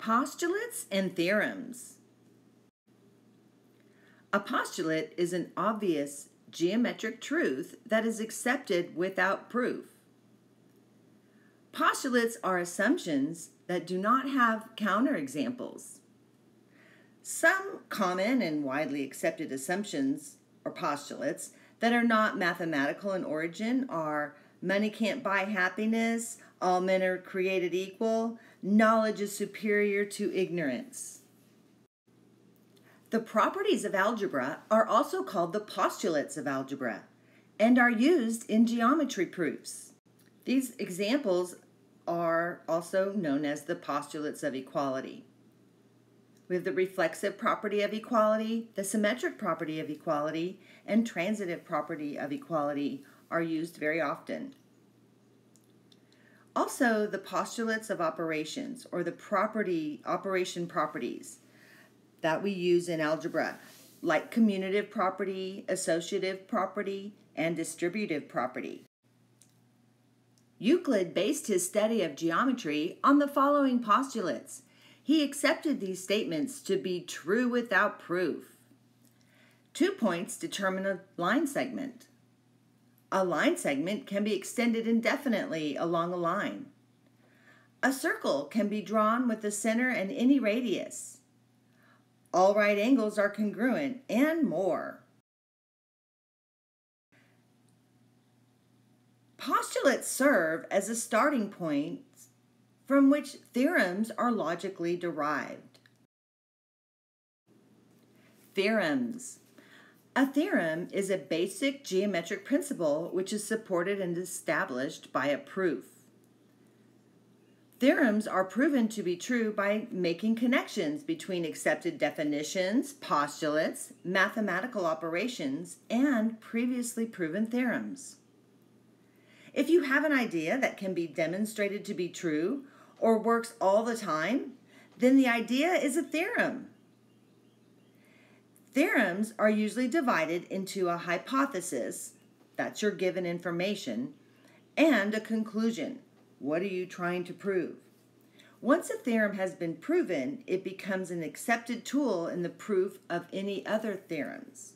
Postulates and theorems. A postulate is an obvious geometric truth that is accepted without proof. Postulates are assumptions that do not have counterexamples. Some common and widely accepted assumptions or postulates that are not mathematical in origin are money can't buy happiness, all men are created equal, knowledge is superior to ignorance. The properties of algebra are also called the postulates of algebra and are used in geometry proofs. These examples are also known as the postulates of equality. We have the reflexive property of equality, the symmetric property of equality, and transitive property of equality are used very often. Also, the postulates of operations, or the operation properties that we use in algebra, like commutative property, associative property, and distributive property. Euclid based his study of geometry on the following postulates. He accepted these statements to be true without proof. 2 points determine a line segment. A line segment can be extended indefinitely along a line. A circle can be drawn with the center and any radius. All right angles are congruent, and more. Postulates serve as a starting point from which theorems are logically derived. Theorems. A theorem is a basic geometric principle which is supported and established by a proof. Theorems are proven to be true by making connections between accepted definitions, postulates, mathematical operations, and previously proven theorems. If you have an idea that can be demonstrated to be true or works all the time, then the idea is a theorem. Theorems are usually divided into a hypothesis, that's your given information, and a conclusion. What are you trying to prove? Once a theorem has been proven, it becomes an accepted tool in the proof of any other theorems.